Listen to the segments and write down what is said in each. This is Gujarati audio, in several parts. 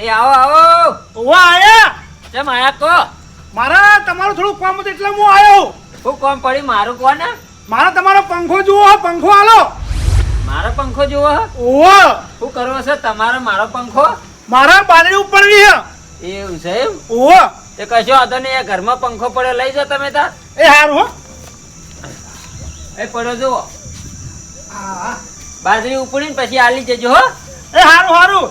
એ આવો આવો. ઓવા આયા. કેમ આયા કો? મારા તમારું થોડું કામ હતું એટલે હું આવ્યો. શું કોમ પડી મારું કોને? મારા તમારો પંખો જુઓ, પંખો આલો. મારો પંખો જુઓ. ઓવા શું કરવો છે તમારો મારો પંખો? મારા બારણી ઉપર છે. એવું છે એમ? ઓવા તે કશો વાંધો નહીં, ઘરમાં પંખો પડ્યો લઈ જાઓ તમે તાર. એ હારું હો. એ પડ્યો જુઓ. હા બાજરી ઉપડીને પછી આલી જજો હો. એ હારું હારું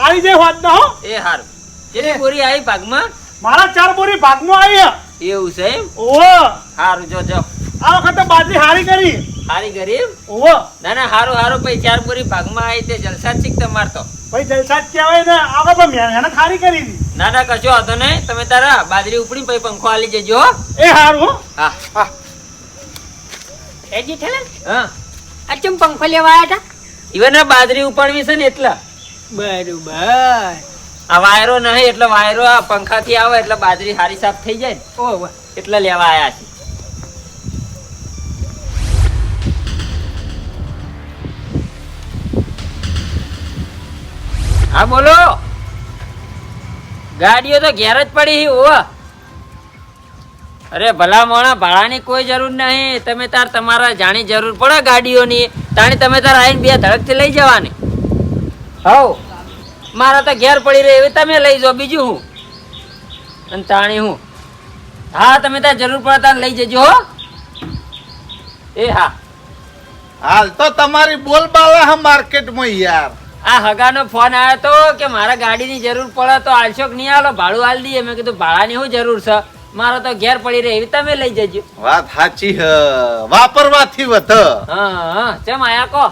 આવી જાય વાત ના હો. એ હારું. કેટલી બોરી આવી ભાગમાં? મારા 4 બોરી ભાગમાં આવી. એવું છે એમ? ઓવા હારું જો જો. આ વખતે બાજરી હારી કરી. હારી ગરીબ. ઓવા ના ના હારું હારું પછી 4 બોરી ભાગમાં આવી તે જલસા જ શીખ તમાર તો. ભાઈ જલસા જ કહેવાય ને. આ તો મહેનત હારી કરી હતી. ના ના કશો વાંધો નહીં, તમે તારા બાજરી ઉપડી પછી પંખો આલી જજો હો. એ હારું હો. હા હા એ જેઠાલાલ, હા. આ ચમ પંખો લેવા આયા ઈવન આ બાજરી ઉપાડવી છે ને એટલે. હતા? બરોબર. આ વાયરો નહીં એટલે વાયરો આ પંખાથી આવે એટલે બાજરી હારી સાફ થઈ જાય ને ઓહો. એટલે લેવા આયા છે. હા બોલો. ગાડીઓ તો ઘેર જ પડી હી ઓ. અરે ભલા મોણા, ભાડાની કોઈ જરૂર નહીં. તમે તાર તમારા જાણી જરૂર પડે ગાડીઓની તાણી તમે તાર આવીને 2 ધડકથી લઈ જવાની. હવ મારા તો ઘેર પડી રહી એવી તમે લઈ જાઓ, બીજું હું અને તાણી હું. હા તમે તાર જરૂર પડે તાર લઈ જજો હો. એ હા. હાલ તો તમારી બોલબાલા હા માર્કેટમાં યાર. આ હગાનો ફોન આવ્યો તો કે મારા ગાડીની જરૂર પડે તો આલશો કે નહીં આલો, ભાડું આલ દઈએ. મેં કીધું ભાડાની શું જરૂર છે, મારો તો ઘેર પડી રહી એવી તમે લઈ જજો. વાત સાચી હ, વાપરવાથી વધ. હા હા ચમ આયા કો?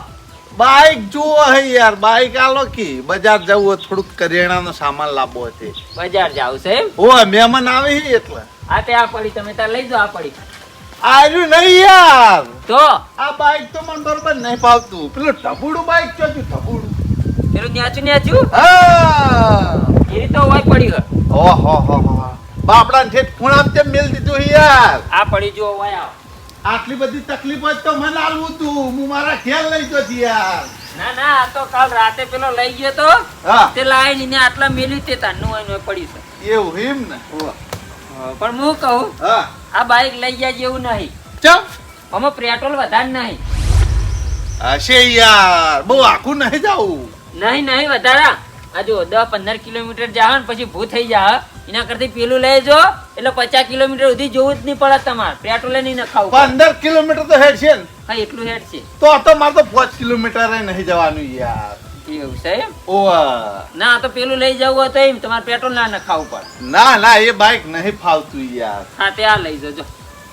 બાઈક જુઓ હે યાર, બાઈક આલો કી બજાર જવું હોય, થોડુંક કરિયાણાનો સામાન લાવવો છે. બજાર જાવ છે એમ? ઓ મહેમાન આવે છે એટલે. આ તે આ પડી, તમે તાર લઈ જાઓ. આ પડી આર્યું નહીં યાર. તો આ બાઈક તો મને બરોબર નહીં ભાવતું. પેલું ઢબુડું બાઈક ચોજું ઢબુડું. પેલું ન્યાચું ન્યાચું હા એરી તો હોય પડી હોય. ઓહો હો હો બાપડાને ઠેઠ ખૂણામાં તેમ મેલ દીધું છે યાર. આ પડી જો હોય આવ. આટલી બધી તકલીફ હોય તો મને આલવું તું, હું મારા ઘેર લઈ જતો યાર. ના ના આ તો કાલ રાતે પેલો લઈ ગયો તો હા તે લાઈન ને આટલા મેલ્યું તે તારનું હોય ને પડી છે. એવું એમ ને. પણ હું કહું હા આ બાઈક લઈ જાય જેવું નહીં. ચમ આમાં પેટ્રોલ વધારે નહીં. હશે યાર, બહુ આખું નહીં જાવું. નહીં નહીં વધારા. આ જો 10-15 કિલોમીટર જાવ ને પછી ભૂ થઈ જા. એના કરતી પેલું લઈ જો એટલે 50 કિલોમીટર સુધી જોવું જ નહીં પડે તમારે. પેટ્રોલ નહીં નખાવું. 15 કિલોમીટર તો હેડ છે ને. હા એટલું હેડ છે. તો મારે તો 5 કિલોમીટર નહીં જવાનું યાર. એવું છે એમ? ઓવા ના તો પેલું લઈ જવું હોય તો એમ તમારે પેટ્રોલ ના નખાવું પડે. ના ના એ બાઈક નહીં ફાવતું યાર. હા તે આ લઈ જજો.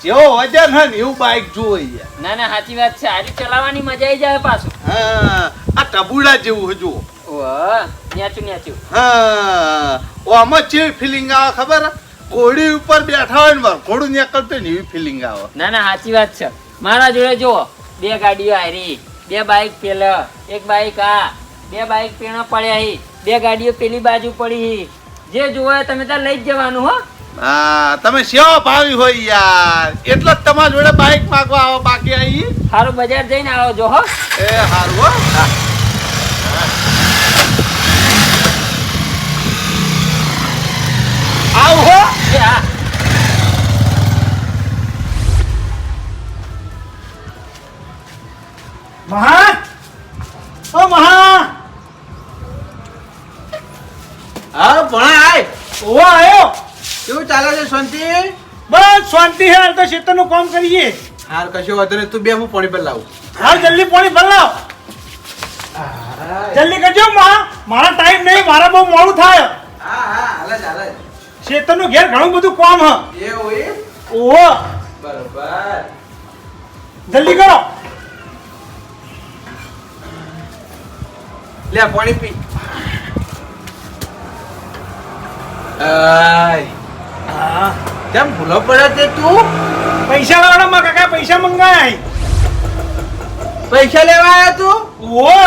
જેવો વજન હે ને એવું બાઈક જુઓ યાર. ના ના સાચી વાત છે. આજે ચલાવવાની મજા આવી જાય પાછું. હા આ ટબુડા જેવું હે જુઓ. ઓહ ન્યાચું ન્યાચું. હા ઓ આમાં કેવી ફિલિંગ આવે ખબર હે? ઘોડી ઉપર બેઠા હોય ને ઘોડું નીકળતું ને એવી ફિલિંગ આવે. ના ના સાચી વાત છે. મારા જોડે જુઓ 2 ગાડીઓ આરી, 2 બાઈક પેલા, 1 બાઈક આ, 2 બાઈક પેણા પડ્યા હી, 2 ગાડીઓ પેલી બાજુ પડી હી. જે જોવે તમે ત્યાં લઈ જ જવાનું હો. હા તમે સેવા ભાવી હોય યાર એટલે જ તમારા જોડે બાઈક માંગવા આવો. બાકી આવી સારું બજાર જઈને આવો જો હો. એ હારું હો. આવ હો. એ હા. મહા ઓ મહા. હા ભણા આય. ઓવા આયો. કેવું ચાલે છે શાંતિ? બસ શાંતિ હે. હાલ તો ખેતરનું કામ કરીએ. હાર કશો વાંધો નહીં, તું બે હું પાણી પર લાવું. હાલ જલ્દી પાણી ભર લાવ. જલ્દી કરજો મહા, મારા ટાઈમ નહીં, મારા બહુ મોડું થાય. હા હા હાલે જ હાલે જ. ખેતરનું ઘેર ઘણું બધું કામ હ. એવું એમ? ઓહો બરોબર. જલ્દી કરો. લે પાણી પી. આય હા કેમ ભૂલો પડે તે તું? પૈસા લાવડામાં કાકા પૈસા મંગાય. પૈસા લેવા આવ્યા તું? ઓહો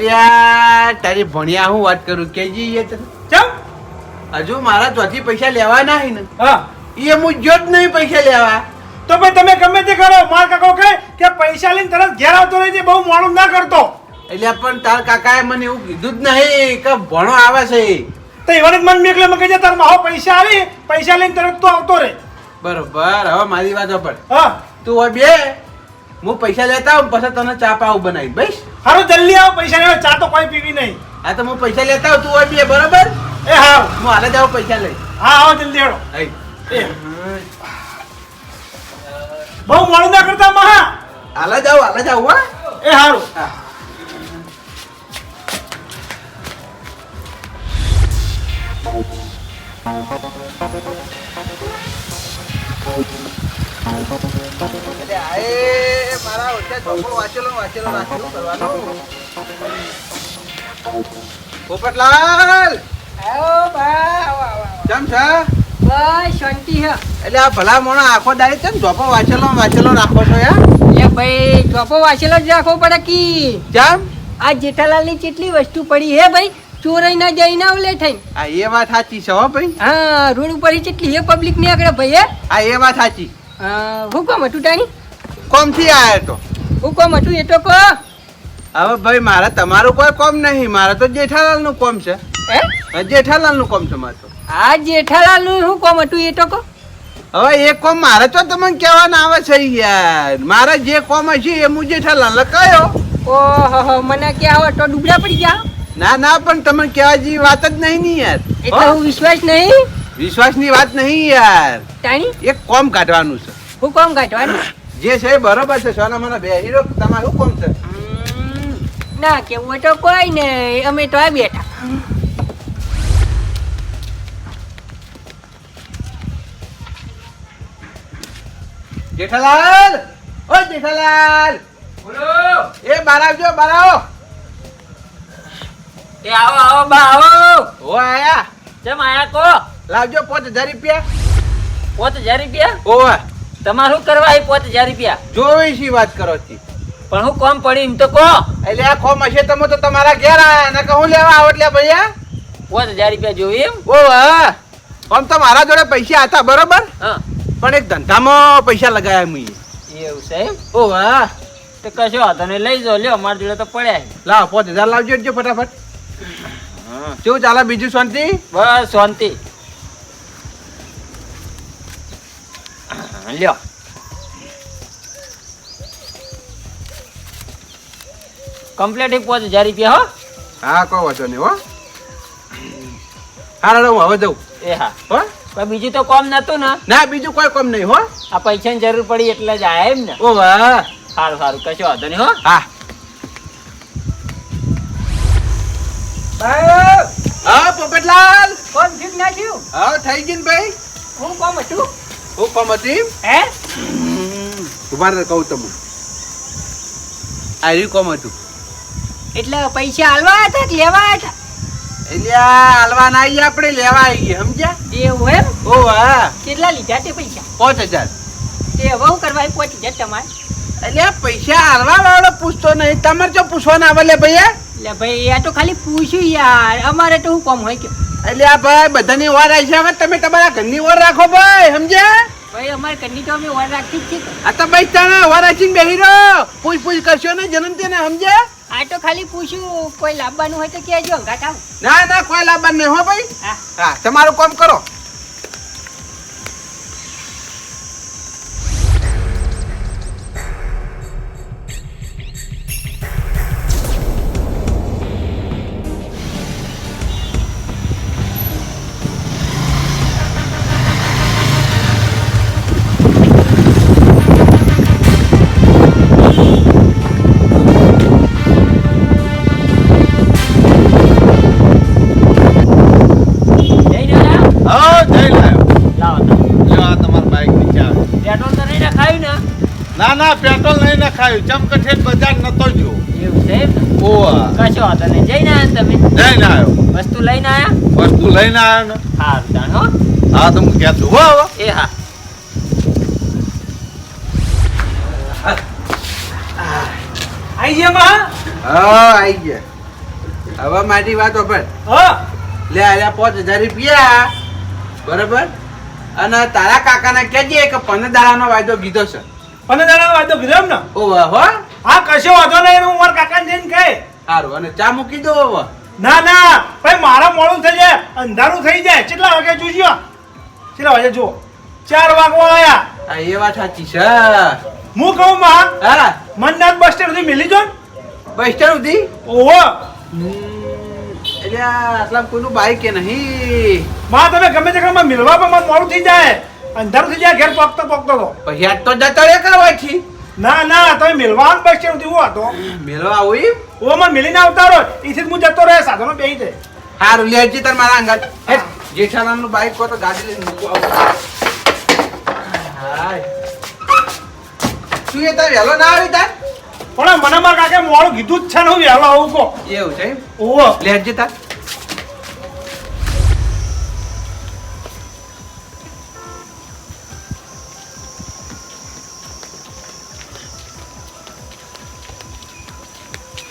યાર તારી ભણ્યા હું વાત કરું કેજી એ તને ચમ. હજુ મારા ચોથી પૈસા લેવા નહીં ને હા એ હું જો જ નહીં પૈસા લેવા. તો ભાઈ તમે ગમે તે કરો, માર કાકો કહે કે પૈસા લઈને તરત ઘેર આવતો રહેજે, બહુ મોડું ના કરતો. એટલે પણ તાર કાકાએ મને એવું કીધું જ નહીં કે ભણો આવે છે. તો એવાને જ મન મેકલે મકે તાર માહો પૈસા આવી પૈસા લઈને તરત તો આવતો રે. બરોબર, હવે મારી વાત પર હા તું હોય બે, હું પૈસા લેતા આવું પછી તને ચા પાવું બનાવી બસ. હારું જલ્દી આવો પૈસા લેવા ચા તો કોઈ પીવી નહીં. હા તો હું પૈસા લેતા આવું, તું હોય બે, બરોબર? એ હા હું હાલે જાઉં પૈસા લઈ. હા આવો જલ્દી હેડો. આઈ. એ બહુ મોડું ના કરતા મહા. હાલે જાઉં હા. એ હારું. હા. એટલે આએ મારા ઓછા ધોકો વાંચેલો રાખવું કરવાનું. પોપટલાલ આવો બા આવો કેમ છે? બસ શાંતિ હે. એટલે આ ભલા મોણો આખો દાડી કેમ ધોકો વાંચેલો રાખો છો યાર? એ ભાઈ ચોપો વાંચેલો જ રાખવો પડે કી. કેમ? આ જેઠાલાલની કેટલી વસ્તુ પડી હે ભાઈ, ચોરાઈ ના જાય ના ઓલે થઈને. આ એ વાત સાચી છે હો ભાઈ. હા રોડ ઉપર કેટલી હે પબ્લિક ની આગળ ભાઈ હે. આ એ વાત સાચી. હુકમ હતું ટાણી, કોમ થી આયો તો હુકમ હતું એ તો કહો. હવે ભાઈ મારે તમારું કોઈ કોમ નહીં, મારે તો જેઠાલાલ નું કોમ છે. હે જેઠાલાલ નું કોમ છે મારે તો. આ જેઠાલાલ નું હુકમ હતું એ તો કહો. હવે એ કોમ મારે તો તમને કહેવાના આવે છે યાર. મારે જે કોમ હશે એ હું જેઠાલાલ કયો. ઓહો મને કે આવો તો ડૂબડા પડી ગયા. ના પણ તમને કહેવા જેવી વાત જ નહીં ને યાર. એટલે હું વિશ્વાસ નહીં વિશ્વાસની વાત નહીં યાર. ટાણી એક કોમ કાઢવાનું છે. હુકમ કાઢવાનું. જે છે એ બરોબર છે. સોના મને બે હીરો તમારું કોમ છે. ના કેવું તો કોઈ નહીં, અમે તો આ બેઠા. જેઠાલાલ, ઓ જેઠાલાલ, બોલો. એ બાર આવજો, બાર આવો. એ આવો બા આવો. ઓ આયા. કેમ આયા કો? લાવજો 5000 રૂપિયા. 5000 રૂપિયા? ઓવા તમારે શું કરવા એ 5000 રૂપિયા? જોઈ શી વાત કરો છી. પણ હું કોમ પડી એમ તો કહો. એટલે આ કોમ હશે તમે તો તમારા ઘેર આયા ને કહું લેવા આવો એટલે ભૈયા. 5000 રૂપિયા જોઈ એમ? ઓ હા, આમ તો મારા જોડે પૈસા હતા બરોબર, હા પણ એક ધંધામાં પૈસા લગાયા મુઈએ. એવું છે એમ? ઓ હા, તો કશો વાંધો નહીં, લઈ જાઓ લ્યો, મારી જોડે તો પડ્યા છે. લાવ 5000 લાવજો એટલો ફટાફટ. કેવું ચાલે બીજું શાંતિ? બસ શાંતિ. લ્યો કમ્પ્લેટ 5000 રૂપિયા હો. હા કોઈ વાંધો નહીં હો. હા હું હવે જઉં એ હા, હો. કોઈ બીજું તો કોમ નતું ને? ના બીજું કોઈ કોમ નહીં હો. આ પૈસાની જરૂર પડી એટલે જ આયા એમ ને? ઓ વાહ. સારું સારું, કશો વાંધો નહીં હો. હા હા પોપટલાલ. કોણ થયું ના થયું? હા થઈ ગયું ને ભાઈ. હું કોમ હતું? હું કોમ હતી. હે ઉભા રહે કહું તમને. આ રહ્યું કોમ હતું. એટલે પૈસા હાલવા હતા કે લેવા હતા? એટલે આ હાલવા ના આવીએ આપણે, લેવા આવીએ સમજ્યા. એવું એમ? ઓ હા. કેટલા લીધા તે પૈસા? 5000. તે હવે હું કરવા પહોંચી જાય તમારે? એટલે આ પૈસા હાલવા વાળો પૂછતો નહીં, તમારે જો પૂછવાના આવે લે ભૈયા. એટલે ભાઈ આ તો ખાલી પૂછ્યું યાર, અમારે તો હું કોમ હોય કે એટલે આ ભાઈ બધાની વાર આવી છે, હવે તમે તમારા ઘરની વાર રાખો ભાઈ સમજ્યા. ભાઈ અમારે કન્ની તો અમે વાર રાખી જ છે. આ તો ભાઈ તારા વાર રાખીને બેહી રહો, પૂછ કરશો ને જન્મથી ને સમજ્યા. આ તો ખાલી પૂછ્યું, કોઈ લાવવાનું હોય તો કહેજો, ઘાટ આવું. ના કોઈ લાભ નહીં હો ભાઈ. હા હા તમારું કામ કરો. જઈને આયા? હા જઈ લાયો. લાવો તો. લ્યો આ તમારા બાઈક નીચે આવે. પેટ્રોલ તો નહીં નખાયું ને? ના પેટ્રોલ નહીં નખાયું, ચમકઠેઠ બજાર નતો જો. એવું છે એમ ને? ઓવા કશો વાંધો નહીં, જઈને આયા ને તમે? જઈને આવ્યો. વસ્તુ લઈને આયા? વસ્તુ લઈને આવ્યો ને. સારું તાણ હો. હા તો હું ક્યાં છું હો હવે. એ હા. આઈ ગયા મહા. હા આવી ગયા. હવે મારી વાત સાંભળ. હા લે આલ્યા 5000 રૂપિયા બરોબર, અને તારા કાકાને કહેજે કે 15 દાડાનો વાયદો કીધો છે. 15 દાડા વાંધો કીધો એમ ને? ઓ હો. હા કશો વાંધો નહીં, હું મારા કાકાને જઈને કહે. સારું અને ચા મૂકી દો હવે. ના ના ભાઈ મારા મોડું થઈ જાય અંધારું થઈ જાય કેટલા વાગે જોજો કેટલા વાગે જો 4 વાગવા આયા હા એ વાત સાચી છે. હું કહું માં હા મનનાથ બસ સ્ટેન્ડ સુધી મિલી જો બસ સ્ટેન્ડ સુધી. ઓહો એટલે આટલા કોઈનું બાઈક કે નહીં. માં તમે ગમે તે કામમાં મિલવા પણ મને મોડું થઈ જાય અંધારું થઈ જાય ઘેર પોકતો તો પછી આજ તો જતો રે કરવાથી. ના ના તમે મિલવા બસ સ્ટેન્ડ સુધી હું હતો મેળવા આવું એમ. ઓ મને મિલીને આવતા રહો એથી જ હું જતો રહે સાધનો બેહી દે સારું લેજી તાર મારા અંગાત. જેઠાલાલનું બાઈક હોય તો ગાડી લઈને મૂકવા આવું. હાય. તું એ તાર વહેલો ના આવી તાર. પણ મને મારા કાકે મોડું કીધું જ છે ને હું વહેલો આવું કો એવું છે એમ. ઓહો લેજી તાર.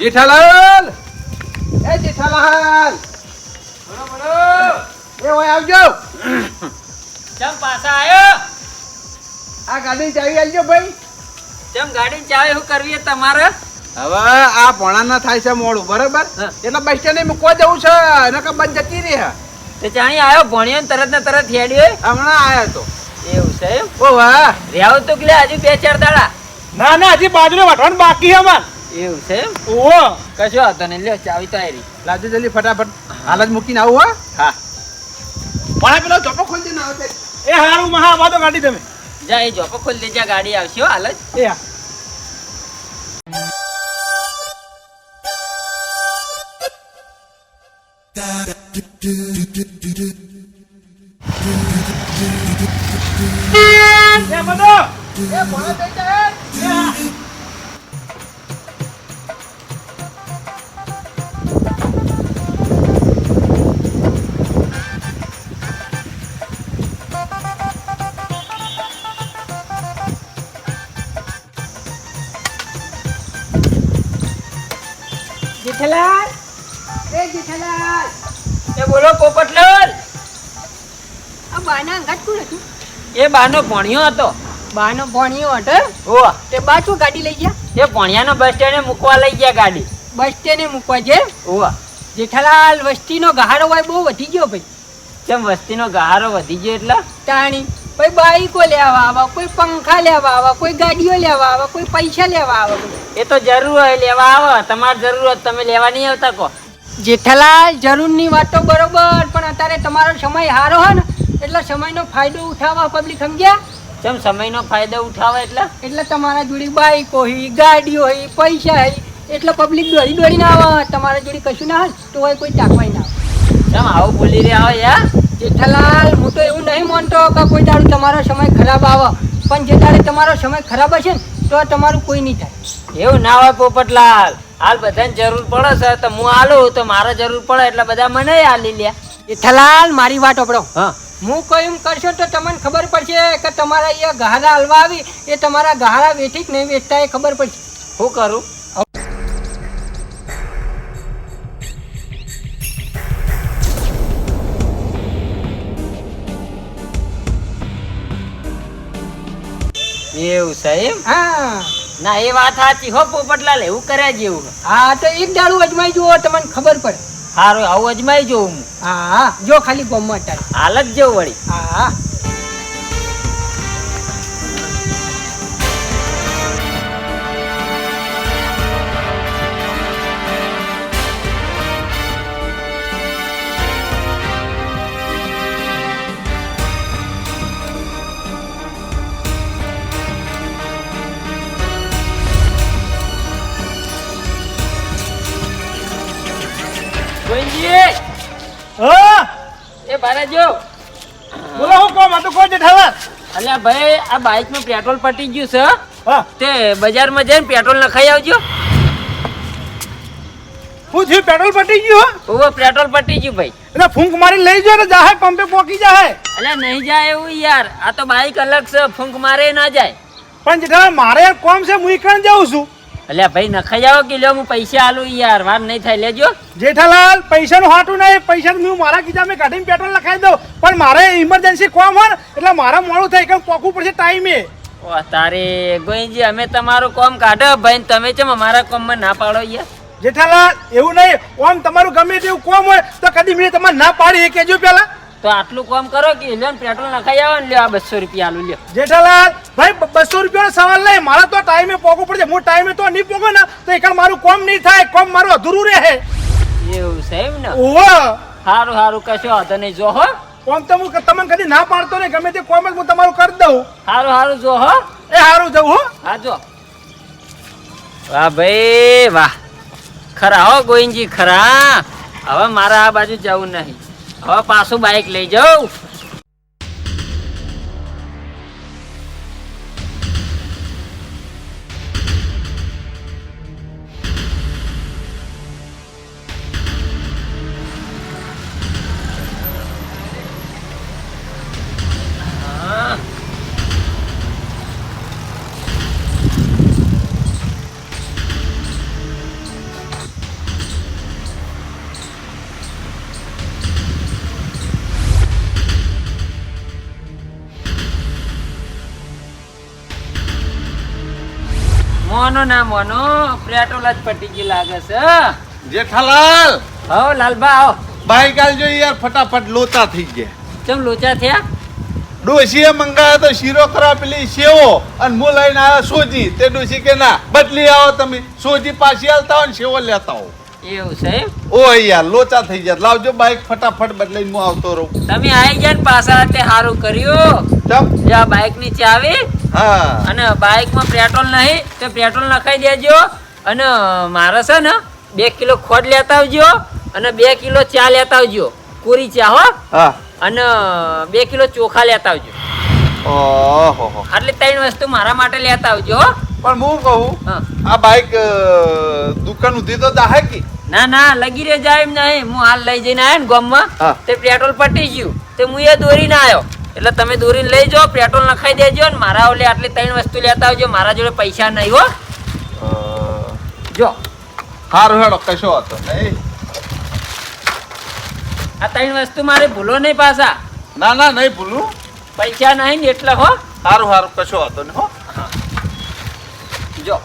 જેઠાલાલ એ જેઠાલાલ બોલો બોલો એ ઓય આવજો. ચમ પાછા આયો આ ગાડી ચાવી આલજો ભાઈ. ચમ ગાડી ચાવે શું કરવી છે તમારે? હવે આ ભણાના થાય છે મોડું બરાબર હા. એટલે બસ સ્ટેન્ડ મૂકવા જવું છે નકર બંધ જતી રહી હે. તે જાણી આવ્યો ભણ્યો ને તરત ને તરત હેડ્યો હમણાં આયા તો. એવું છે એમ? ઓ વાહ રેવ તો કે હજુ 2-4 દાડા. ના ના હજી બાજુને વાટવાનું બાકી છે અમાર એવું છે એમ? ઓહો કશો હતો ને લ્યો ચાવી તો આયરી. લાવજો જલ્દી ફટાફટ હાલ જ મૂકીને આવું હો. હા પણ આ પેલો ચોપો ખોલી દે ને આવશે. એ હારું મહા આવા તો ગાડી તમે જા એ જોપો ખોલી દેજા ગાડી આવશે હો હાલ જ. એ હા એ બધો એ ભણો દઈ જાય. જેઠાલાલ એ જેઠાલાલ એ બોલો પોપટલાલ. આ બાના અંગાત કોણ હતું? એ બાનો ભણ્યો હતો. બાનો ભણ્યો હતો ઓ તે બા શું ગાડી લઈ ગયા? એ ભણ્યાનો બસ સ્ટેન્ડે મૂકવા લઈ ગયા ગાડી. બસ સ્ટેન્ડે મૂકવા છે. ઓ જેઠાલાલ વસ્તીનો ગહાડો હોય બહુ વધી ગયો ભાઈ. ચમ વસ્તીનો ગહારો વધી ગયો એટલે? તાણી કોઈ બાઈકો લેવા આવા, કોઈ પંખા લેવા આવા, કોઈ ગાડીઓ લેવા આવા, કોઈ પૈસા લેવા આવા ભાઈ. એ તો જરૂર હોય લેવા આવો. તમારે જરૂર હોય તો તમે લેવા નહીં આવતા કો? જેઠાલાલ જરૂરની વાત તો બરોબર પણ અત્યારે તમારો સમય સારો હોય ને એટલે સમયનો ફાયદો ઉઠાવવા પબ્લિક સમજ્યા? ચમ સમયનો ફાયદો ઉઠાવે એટલે? એટલે તમારા જોડે બાઈકો હોય, ગાડીઓ હોય, પૈસા હોય એટલે પબ્લિક દોડી દોડીને આવે. તમારા જોડે કશું ના હોય તો હોય કોઈ તાકવાય ના આવે. ચમ આવું બોલી રહ્યા હોય યાર? જેઠાલાલ હું તો એવું નહીં માનતો કે કોઈ દાડો તમારો સમય ખરાબ આવે પણ જે દાડે તમારો સમય ખરાબ હશે ને તો તમારું કોઈ નહીં થાય. એવું ના હોય પોપટલાલ. હાલ બધાને જરૂર પડે છે તો હું આલું તો મારે જરૂર પડે એટલે બધા મને આલી લ્યા. જેઠાલાલ મારી વાત સાંભળો. હા હું કોઈ એમ કરશો તો તમને ખબર પડશે કે તમારા અહીંયા ગહારા હલવા આવી એ તમારા ગહારા વેઠી કે નહીં વેચતા એ ખબર પડશે. શું કરું? એવું છે એમ? હા ના એ વાત સાચી હો પોપટલાલ. એવું કર્યા જેવું. હા તો એક દાડું અજમાઈ જુઓ તમને ખબર પડે. સારું આવું અજમાઈ જોઉં હું. હા જો ખાલી ગમમાં અત્યારે. હાલ જ જેવું વળી. હા ગોવિંદજી, હા એ બારે જો. બોલો હું કોમ હતું કોઈ જેઠાલાલ અલ્યા ભાઈ આ બાઇકમાં પેટ્રોલ પટી ગયું છે. હા તે બજારમાં જઈને પેટ્રોલ નખાઈ આવજો. શું થયું પેટ્રોલ પટી ગયું હો? ઓવો પેટ્રોલ પટી ગયું ભાઈ. એટલે ફૂંક મારી લઈ જાઓ ને જાહે પંપે પોકી જાહે અલ્યા નહીં જાય એવું યાર. આ તો બાઇક અલગ છે. ફૂંક મારે ના જાય. પણ જેઠાલાલ મારે યાર કોમ છે હું ઈકણ જાઉં છું અલ્યા ભાઈ નખાઈ આવો કે લ્યો હું પૈસા આલું યાર. વાર નહીં થાય લેજો. જેઠાલાલ પૈસાનું હાટું નહીં પૈસા હું મારા ખીચામાં કાઢીને પેટ્રોલ લખાઈ દઉં પણ મારે ઇમરજન્સી કોમ હોય ને એટલે મારે મોડું થાય કેમ પોકવું પડશે ટાઈમે ઓ તારે ગોવિંદજી અમે તમારું કોમ કાઢો ભાઈ ને તમે ચમ અમારા કોમમાં ના પાડો યાર. જેઠાલાલ એવું નહીં, ઓમ તમારું ગમે તેવું કોમ હોય તો કદી મેં તમારે ના પાડી એ કહેજો પેલા. તો આટલું કામ કરો કે લ્યો ને પેટ્રોલ નખાઈ આવો ને લ્યો આ 200 રૂપિયા આલું લ્યો. જેઠાલાલ ભાઈ 200 રૂપિયાનો સવાલ નહીં, મારે તો ટાઈમે પોગવું પડશે. હું ટાઈમે તો નહીં પોગો ને તો એકણ મારું કોમ નહીં થાય, કોમ મારું અધૂરું રહે. એવું છે એમ ને? ઓહો સારું સારું કશો વાંધો નહીં જો હો. કોમ તો હું તમને કદી ના પાડતો નહીં, ગમે તે કોમ જ હું તમારું કરી દઉં. સારું સારું જો હો. એ સારું જવું હો. હા જો. વાહ ભાઈ વાહ, ખરા હો ગોવિંદજી ખરા. હવે મારા આ બાજુ જવું નહીં, હવે પાછું બાઇક લઈ જાઉં. મોનો ના મોનો પેટ્રોલ જ પટી ગયું લાગે છે. જેઠાલાલ હો લાલબા આવો. બાઈક આલજો યાર, ફટાફટ લોચા થઈ ગયા. ચમ લોચા થયા? ડોશીએ મંગાવ્યો તો શીરો ખરા પેલી સેવો અને હું લઈને આવ્યો સોજી. તે ડોશી કે ના બદલી આવો તમે, સોજી પાછી આલતા હો ને સેવો લેતા હો. એવું છે એમ? ઓ યાર લોચા થઈ ગયા. લાવજો બાઈક ફટાફટ બદલાઈને હું આવતો રહું. તમે આવી ગયા ને પાછા તે સારું કર્યું. ચમ જે આ બાઇક ની ચાવી હા અને બાઇક માં પેટ્રોલ નહીં તો પેટ્રોલ નખાઈ દેજો. અને મારે છે ને 2 કિલો ખોડ લેતા આવજો અને 2 કિલો ચા લેતા આવજો, કોરી ચા હો. હા અને 2 કિલો ચોખા લેતા આવજો. ઓહો આટલી 3 વસ્તુ મારા માટે લેતા આવજો હો. પણ હું કહું હા. આ બાઈક દુકાન ઉધી તો દાહે કે ના ના લગી રે જાય એમ નહીં. હું હાલ લઈ જઈને આવ્યો ને ગામમાં હા. તે પેટ્રોલ પટી ગયું તે હું એ દોરીને આવ્યો. એટલે તમે દોરીને લઈ જાઓ, પેટ્રોલ નખાઈ દેજો ને મારા ઓલે આટલી 3 વસ્તુ લેતા આવજો. મારા જોડે પૈસા નહીં હો. જો હારું હેડો કશો હતો નહીં. આ 3 વસ્તુ મારે ભૂલો નહીં પાછા. ના ના નહીં ભૂલું. પૈસા નહીં ને એટલે હો. હારું હારું કશો હતો ને હો. જો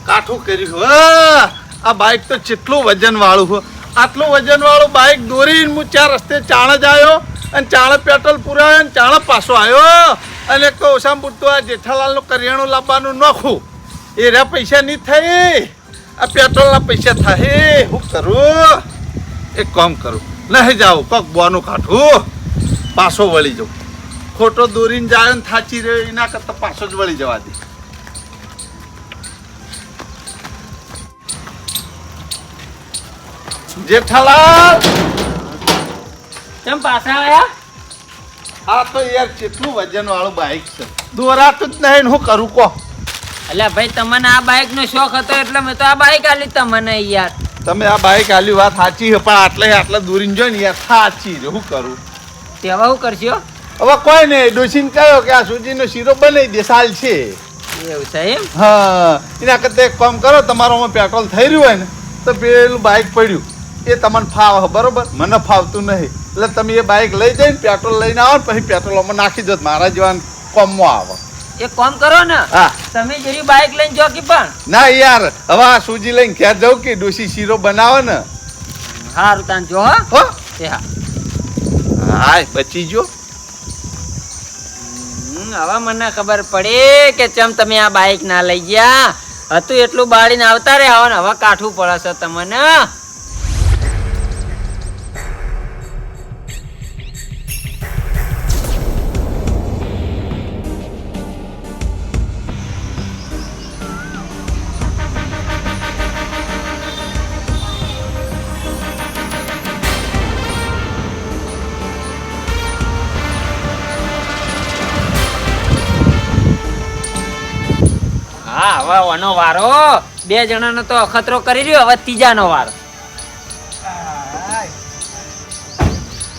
કાઠું કર્યું હો. આ બાઈક તો કેટલું વજન વાળું હો. આટલું વજન વાળું બાઈક દોરીને હું 4 રસ્તે ચાણ જ આવ્યો અને ચાણે પેટ્રોલ પુરાવ્યો અને ચાણે પાછો આવ્યો. અને તો ઓછામાં પૂરતું આ જેઠાલાલનું કરિયાણું લાવવાનું નોખું એ રહ્યા પૈસા નહીં થાય, આ પેટ્રોલના પૈસા થાય. શું કરું? એક કામ કરું, નહીં જાઉં કોક બોનું કાઠું પાછો વળી જાઉં. ખોટો દોરીને જાય ને થાચી રહ્યો એના કરતાં પાછો જ વળી જવા દે. જેઠાલાલ કેમ પાછા આવ્યા? આ તો યાર કેટલું વજન વાળું બાઈક છે, દોરાતું જ નહીં. હું કરું કહો? એટલે ભાઈ તમને આ બાઇક નો શોખ હતો એટલે મેં તો આ બાઇક આલી તમને યાર. તમે આ બાઈક આલી વાત સાચી છે, પણ આટલે દૂરીને જોઈ ને યાર સાચી છે. શું કરું? તેવા શું કરશો? હવે કોઈ નહીં, ડોસીને કહ્યો કે આ સૂજીનો શીરો બનાવી દે, સાલ છે. એવું છે એમ? હા એના કરતા એક કામ કરો, તમારામાં પેટ્રોલ થઈ રહ્યું હોય ને તો પેલું બાઈક પડ્યું એ તમને ફાવે બરોબર, મને ફાવતું નહીં. એટલે તમે એ બાઈક લઈ જઈને પેટ્રોલ લઈને આવો ને પછી પેટ્રોલમાં નાખી દો, મારા જેવા કોમમાં આવે. એક કામ કરો ને, હા તમે જરી બાઇક લઈને જો કે પણ. ના યાર હવે આ સૂજી લઈને ઘેર જાઉં કે ડોસી શીરો બનાવે ને. હારું તાન જો હો. હો એ હા. હાય બચી ગયો. હવે મને ખબર પડી કે ચમ તમે આ બાઇક ના લઈ ગયા. હતું એટલું બાળીને આવતા રે હવે ને હવે કાઠું પડે છે તમને. હા હવે ઓનો વારો, 2 જણાનો તો અખતરો કરી રહ્યો, હવે 3નો વારો.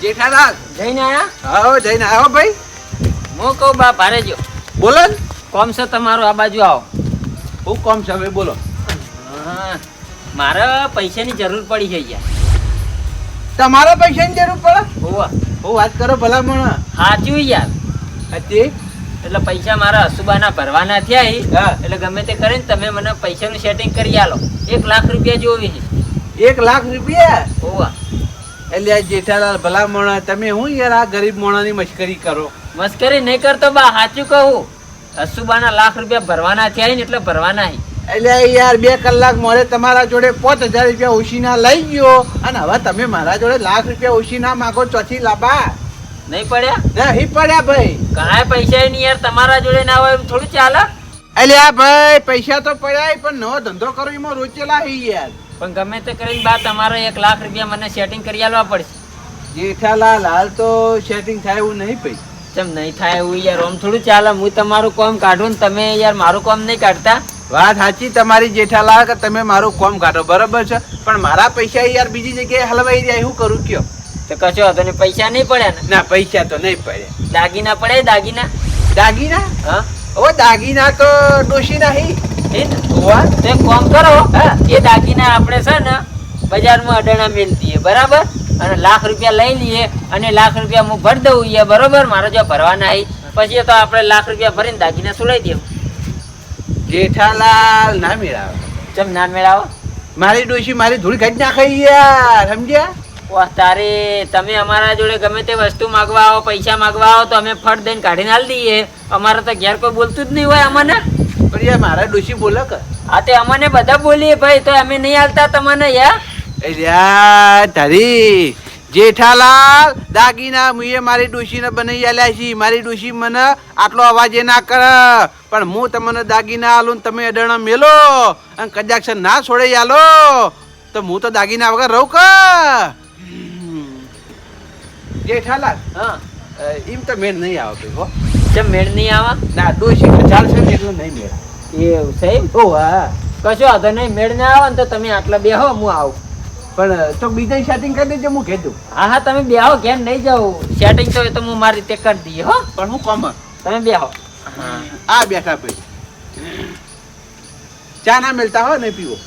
જેઠાલાલ જઈને આયા? આવો જઈને આવો ભાઈ. હું કહું બા ભારે જો બોલો ને, કોમ છે તમારું, આ બાજુ આવો. હું કોમ છે હવે બોલો. હા, મારે પૈસાની જરૂર પડી છે યાર. તમારા પૈસાની જરૂર પડે? હોવે. હું વાત કરો ભલામણ સાચું યાર. હતી એટલે પૈસા મારા અસુબાના ભરવાના થયા ઈ. હા. એટલે ગમે તે કરીને તમે મને પૈસાનું સેટિંગ કરી આલો. 1 લાખ રૂપિયા જોવી છે. 1 લાખ રૂપિયા ઓવા એટલે આ જેઠાલાલ ભલામણ તમે હું યાર આ ગરીબ માણસની મશ્કરી કરો. મસ્કરી નહીં કરતો બા, સાચું કહું. અસુબાના લાખ રૂપિયા ભરવાના થયા ઈ ને એટલે ભરવાના હી. એટલે યાર 2 કલાક મોડે તમારા જોડે 5000 રૂપિયા ઓછીના લઈ ગયો અને હવે તમે મારા જોડે લાખ રૂપિયા ઓછીના માગો ચોથી લાભા નહીં પડ્યા નહીં પડ્યા ભાઈ. કાંઈ પૈસા નહીં યાર, તમારા જોડે ના હોય એમ થોડું ચાલે. એટલે આ ભાઈ પૈસા તો પડ્યા પણ નવો ધંધો કરો એમાં રોચેલા હી યાર. પણ ગમે તે કરીને બા તમારે 1 લાખ રૂપિયા મને સેટિંગ કરી આલવા પડશે. જેઠાલાલ હાલ તો સેટિંગ થાય એવું નહીં ભાઈ. ચમ નહીં થાય એવું યાર, આમ થોડું ચાલે. હું તમારું કામ કાઢું ને તમે યાર મારું કામ નહીં કાઢતા. વાત સાચી તમારી જેઠાલાલ કે તમે મારું કોમ કાઢો બરાબર છે પણ મારા પૈસા યાર બીજી જગ્યાએ હલવાઈ જાય શું કરું કયો. તો કશો હતો ને, પૈસા નહીં પડ્યા ને? ના પૈસા તો નહીં પડ્યા. દાગીના પડે? દાગીના દાગીના હા ઓ દાગીના તો ડોશી નહીં. એ ને? તો એક કામ કરો, હા. એ દાગીના આપણે છે ને બજારમાં અડાણા મેલ દઈએ, બરાબર? અને લાખ રૂપિયા લઈ લઈએ અને લાખ રૂપિયા હું ભરી દઉં યાર, બરોબર? મારે જો ભરવાના આવી પછી તો આપણે લાખ રૂપિયા ભરીને દાગીના સુલાઈ દેવું. જેઠાલાલ ના મેળાવે. ચમ ના મેળાવો? મારી ડોશી મારી ધૂળ કાઢી નાખે યાર સમજ્યા. વાહ તારે, તમે અમારા જોડે ગમે તે વસ્તુ માગવા આવો, પૈસા માગવા આવો તો અમે ફટ દઈને કાઢીને આલી દઈએ. અમારે તો ઘેર કોઈ બોલતું જ નહીં હોય અમને. પણ યાર મારા ડોશી બોલે કે હા તે અમને બધા બોલીએ ભાઈ, તો અમે નહીં આલતા તમને યાર. યાર તારી જેઠાલાલ દાગીના મુએ મારી ડોશીને બનાવી આલ્યા છે. મારી ડોશી મને આટલો અવાજ એ ના કરે પણ હું તમને દાગીના આલું ને તમે અડાણા મેલો અને કદાચ ના છોડે આલો તો હું તો દાગીના વગર રહું કે. જેઠાલાલ હા એમ તો મેળ નહીં આવે ભાઈ હો. ચમ મેળ નહીં આવા? ના ડોશી ખચાલ છે ને એટલું નહીં મેળ. એવું સાહેબ? ઓ હા કશો વાંધો નહીં, મેળ ના આવે ને તો તમે આટલા બેહો, હું આવું. પણ તો બીજા સેટિંગ કરી દેજો હું કીધું. હા હા તમે બેહો, ઘેર નહીં જાઉં. સેટિંગ તો એ તો હું મારી રીતે કરી દઈએ હો. પણ હું કોમ તમે બેહો. આ બેઠા ભાઈ ચા ના મિલતા હો નહીં પીવો.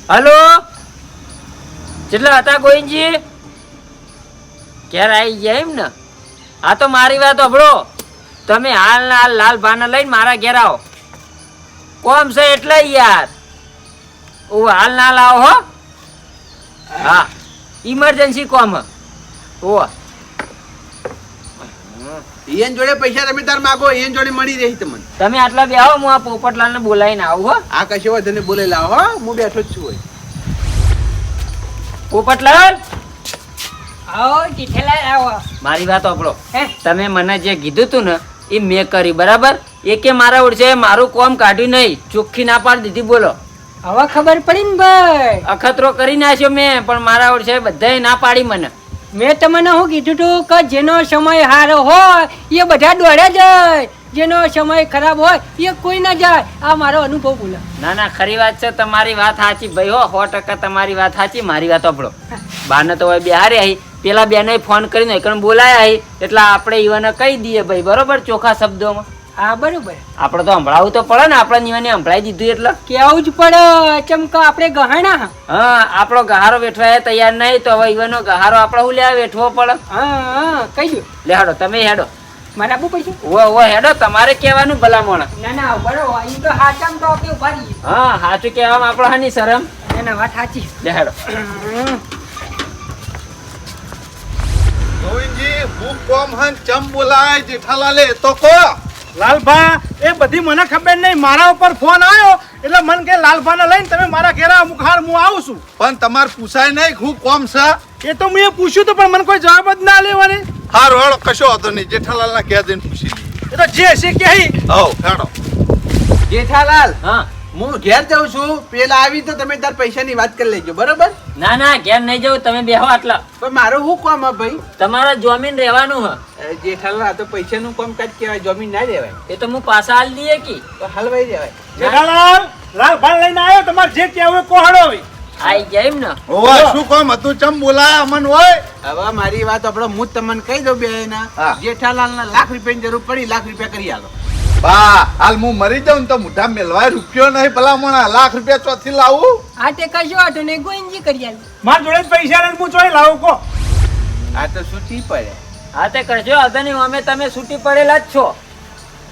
હલો, કેટલા હતા ગોવિંદજી? ક્યારે આવી ગયા એમ ને? હા તો મારી વાત સાંભળો, તમે હાલ ના હાલ લાલ ભાને લઈને મારા ઘેર આવો. કોમ છે એટલે યાર. ઓ હાલ ના હાલ આવો હો. હા ઇમરજન્સી કોમ ઓ. એન જોડે પૈસા તમે તાર માગો એન જોડે મળી રહી તમને. તમે આટલા બેહો, હું આ પોપટલાલને બોલાવીને આવું હો. આ કશો વધુ બોલે લાવો હો હું બેઠો જ છું. પોપટલાલ આવો જેઠાલાલ આવો. મારી વાત સાંભળો. હે તમે મને જે કીધું તું ને એ મેં કરી, બરાબર? એકે મારા ઓળશે મારું કોમ કાઢ્યું નહીં, ચોખ્ખી ના પાડી દીધી. બોલો, હવે ખબર પડી ને ભાઈ. અખતરો કરી નાખ્યો મેં, પણ મારા ઓળશે બધાય ના પાડી મને. મેં તમને શું કીધું તું કે જેનો સમય સારો હોય એ બધા દોડે જાય, જેનો સમય ખરાબ હોય એ કોઈ ના જાય. આ મારો અનુભવ બોલે. ના ના ખરી વાત છે, તમારી વાત સાચી ભાઈ હો, 100% તમારી વાત સાચી. મારી વાત સાંભળો, બાને તો હવે બિહારે આવી, પેલા બેને ફોન કરીને એકણ બોલાયા આવી, એટલે આપણે ઈવાને કહી દઈએ ભાઈ, બરોબર? ચોખ્ખા શબ્દોમાં. હા બરોબર. આપણે તો સંભળાવવું તો પડે ને, આપણે ઈવાને સંભળાવી દીધું એટલે. કેવું જ પડે, ચમક આપણે ગહાણા. હા આપણો ગહારો વેઠવા તૈયાર નહીં તો હવે ઈવાનો ગહારો આપણે હું લેવા વેઠવો પડે. હા હા કહી દો. લે હેડો, તમે હેડો. મને આપવું પડશે? ઓ હેડો, તમારે કહેવાનું ભલામણ. ના ના બરોબર, એ તો હાચામ તો આપણે ઉભા રહીએ. હા સાચું કહેવામાં આપણે હાની શરમ. ના ના વાત સાચી. લે હેડો. ગોવિંદજી હું કોમ હન ચમ બોલાય જેઠાલાલે તો કો. લાલભા એ બધી મને ખબર નહીં, મારા ઉપર ફોન આવ્યો એટલે મન કે લાલભાને લઈને તમે મારા ઘેર આવો, હું આવું છું. પણ તમારે પૂછાય નહીં હું કોમ છે. એ તો મેં પૂછ્યું તો પણ મને કોઈ જવાબ જ ના લેવાને. હારો હેડો કશો હતો નહીં, જેઠાલાલ ના ઘેર જઈને પૂછી લઈએ. એ તો જે હશે કે હવ હેડો. જેઠાલાલ હા હું ઘેર જાઉં છું, પેલા આવી તો તમે તાર પૈસાની વાત કરી લેજો બરોબર. ના ના ઘેર નહીં જવું, તમે બેહો આટલા. પણ મારું શું કામ હે ભાઈ. તમારા જમીન રહેવાનું હ. જેઠાલાલ આ તો પૈસાનું કામ કાજ કહેવાય, જમીન ના દેવાય. એ તો હું પાછા હાલ દઈએ કે તો હલવાઈ દેવાય. જેઠાલાલ લાલભાને લઈને આવ્યો, તમારે જે કહેવું એ કોહડો હોય. આઈ ગયા એમ ને? ઓવા શું કામ હતું ચમ બોલાય અમન હોય. હવે મારી વાત આપણે હું જ તમને કહી દઉં બે ના. હા. જેઠાલાલના લાખ રૂપિયાની જરૂર પડી, લાખ રૂપિયા કરી આલો. બા હાલ હું મરી જાઉં તો મોઢા મેલવાય રૂપિયો નહીં ભલામણ, લાખ રૂપિયા ચોથી લાવું. આ તે કશો વાંધો નહીં, ગોઈનજી કરી આલું. મારા જોડે જ પૈસા ને હું ચોય લાવું કો. આ તો છૂટી પડે. હા તે કરજો વાંધો નહીં, અમે તમે છૂટી પડેલા જ છો.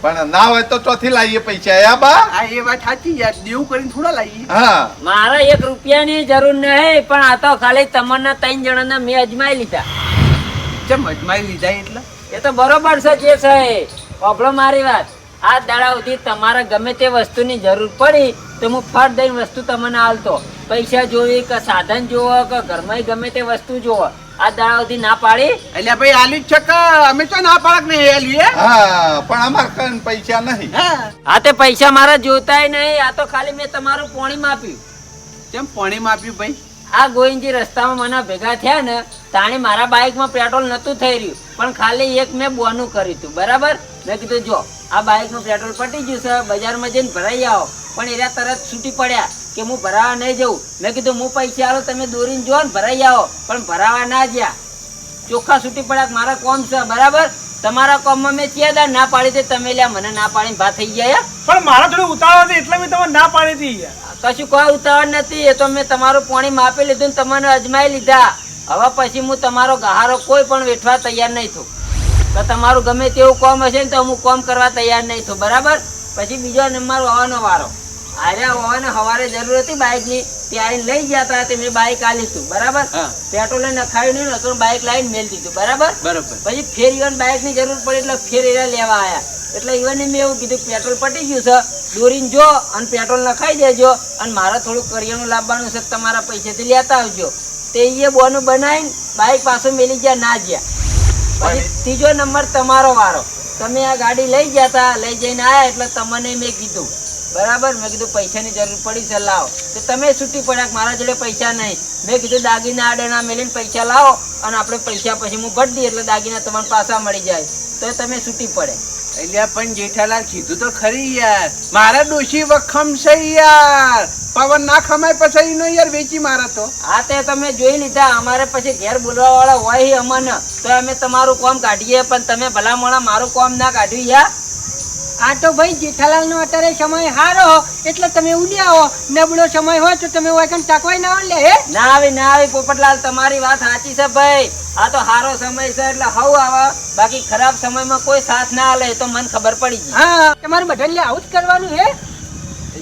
પણ ના હોય તો ચોથી લાવીએ પૈસા આ બા. આ એ વાત સાચી યાર, દેવું કરીને થોડા લાવીએ. હા મારે 1 રૂપિયાની જરૂર નહીં, પણ આ તો ખાલી તમને 3 જણાને મેં અજમાઈ લીધા. ચમ અજમાઈ લીધા એટલે? એ તો બરોબર છે જે છે એ. સાંભળો મારી વાત, આ દાડા સુધી તમારે ગમે તે વસ્તુની જરૂર પડી તો હું ફટ દઈને વસ્તુ તમને આલતો. પૈસા જોવી કે સાધન જોવો કે ઘરમાં ગમે તે વસ્તુ જોવો, આ દાડા સુધી ના પાડી. એટલે ભાઈ આલ્યું જ છે કે અમે તો ના પાડક નહીં આલ્યું હે? હા પણ અમાર કન પૈસા નહીં. હા. આ તે પૈસા મારા જોતાય નહીં, આ તો ખાલી મેં તમારું પોણી માપ્યું. ચમ પાણીમાં આપ્યું ભાઈ? આ ગોવિંદજી રસ્તામાં મને ભેગા થયા ને તાણે મારા બાઇકમાં પેટ્રોલ નતું થઈ રહ્યું, પણ ખાલી એક મેં બોનું કર્યું હતું. બરાબર, મેં કીધું જો આ બાઇકમાં પેટ્રોલ પટી ગયું છે, બજારમાં જઈને ભરાઈ આવો. પણ એરા તરત છૂટી પડ્યા કે હું ભરાવા નહીં જઉં. મેં કીધું હું પૈસા આલો, તમે દોરીને જો ને ભરાઈ આવો, પણ ભરાવા ના જ્યા. ચોખ્ખા છૂટી પડ્યા કે મારા કોમ છે. બરાબર, તમારા કોમમાં મેં ચેદા ના પાડી દે, તમે લ્યા મને ના પાડીને ભા થઈ ગયા. પણ મારા થોડી ઉતાવળ હતી એટલે મેં તમને ના પાડી હતી યાર. કશું કોઈ ઉતાવળ નથી, એ તો મેં તમારું પાણી માપી લીધું ને તમને અજમાઈ લીધા. હવે પછી હું તમારો ગહારો કોઈ પણ વેઠવા તૈયાર નહીં થઉં. તો તમારું ગમે તેવું કોમ હશે ને તો હું કોમ કરવા તૈયાર નહીં થઉં. બરાબર, પછી બીજો નંબર હોવાનો વારો. આર્યા હોવાને હવારે જરૂર હતી બાઇકની, ત્યારે લઈ ગયા હતા તે મેં બાઇક આલી હતું. બરાબર, પેટ્રોલ નખાયું નહીં નતું, બાઇક લાવીને મેલ દીધું. બરાબર, બરોબર. પછી ફેર ઈવન બાઇક ની જરૂર પડી એટલે ફેર એરા લેવા આયા. એટલે ઈવન મેં એવું કીધું પેટ્રોલ પટી ગયું છે, દોરીને જો અને પેટ્રોલ નખાઈ દેજો, અને મારે થોડું કરિયાણું લાવવાનું છે, તમારા પૈસાથી લેતા આવજો. તે એ બોનું બનાવીને બાઇક પાછું મેલી ગયા ના ગયા. પછી ત્રીજો નંબર તમારો વારો. તમે આ ગાડી લઈ ગયા હતા, લઈ જઈને આયા એટલે તમને મેં કીધું. બરાબર, મેં કીધું પૈસાની જરૂર પડી છે લાવો, તો તમે છૂટી પડ્યા કે મારા જોડે પૈસા નહીં. મેં કીધું દાગીના આડેના મેલીને પૈસા લાવો, અને આપણે પૈસા પછી હું ભરી દઈએ એટલે દાગીના તમારા પાછા મળી જાય, તો તમે છૂટી પડે. એટલે પણ જેઠાલાલ કીધું તો ખરી યાર, મારા ડોશી વખમ છે યાર, પવન ના ખમાય પછી નો યાર વેચી મારે તો. હા તે તમે જોઈ લીધા, અમારે પછી ઘેર બોલવા વાળા હોય અમને તો અમે તમારું કામ કાઢીએ, પણ તમે ભલા મોણા મારું કામ ના કાઢ્યું યાર. આ તો ભાઈ જેઠાલાલ નો અત્યારે સમય હારો એટલે તમે ઉડી આવો, નબળો સમય હોય તો તમે વાયકન ટાકવાય ના લે હે. ના આવી પોપટલાલ, તમારી વાત સાચી છે ભાઈ. આ તો સારો સમય છે એટલે હવ આવે, બાકી ખરાબ સમયમાં કોઈ સાથ ના આલે તો મને ખબર પડી ગઈ. હા, તમારે બધાને આવું જ કરવાનું હે.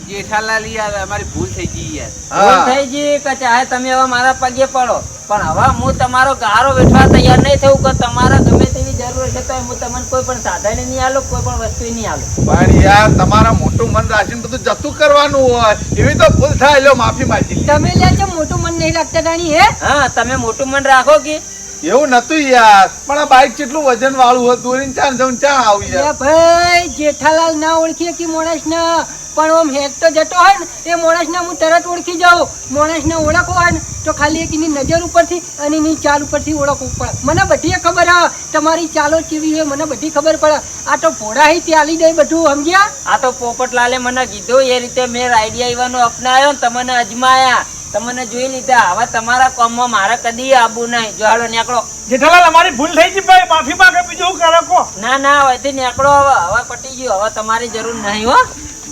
જેઠાલાલ યાર અમારી ભૂલ થઈ ગઈ યાર. ભૂલ થઈ ગઈ કે ચાહે તમે હવે મારા પગે પડો, પણ હવે હું તમારો ગારો વેઠવા તૈયાર નહીં થયું કે તમારા ગમે તેવી જરૂર છે તો હું તમને કોઈ પણ સાધન નહીં આલું, કોઈ પણ વસ્તુ નહીં આલું. પણ યાર તમારા મોટું મન રાખીને બધું જતું કરવાનું હોય, એવી તો ભૂલ થાય લ્યો માફી માંગી લ્યો. તમે લે છે મોટું મન નહીં રાખતા તાણી હે. હા, તમે મોટું મન રાખો કે એવું નતું યાર, પણ આ બાઈક કેટલું વજન વાળું હતું, દોરીને ચાર જણ ચા આવી યાર. એ ભાઈ જેઠાલાલ ના ઓળખીએ કે માણસ ના, પણ આમ હેડ તો જતો હોય ને એ માણસ ને હું તરત ઓળખી જાઉં. માણસ ને ઓળખવો હોય ને તો ખાલી એક એની નજર ઉપરથી અને એની ચાલ ઉપરથી ઓળખવું પડે. મને બધી ખબર હા, તમારી ચાલો કેવી છે મને બધી ખબર પડે. આ તો ભોળા હી ત્યાલી દે બધું, સમજ્યા? આ તો પોપટલાલે મને કીધું એ રીતે મેં આઈડિયા ઈવાનો અપનાયો ને તમને અજમાયા, તમને જોઈ લીધા. હવે તમારા કામમાં મારે કદી આબુ નહીં. જો હાલો નીકળો. જેઠાલાલ અમારી ભૂલ થઈ ગઈ ભાઈ, માફી માંગે, બીજું શું કરે કો? ના હવેથી નીકળો. હવે પટી ગયું, હવે તમારી જરૂર નહીં હો.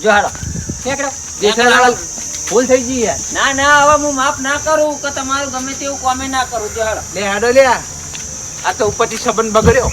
જો હાલો નીકળો. જેઠાલાલ ભૂલ થઈ ગઈ યાર. ના હવે હું માફ ના કરું કે તમારું ગમે તેવું કોમે ના કરું. જો હાલો. લે હાડો લે, આ તો ઉપરથી સંબંધ બગડ્યો.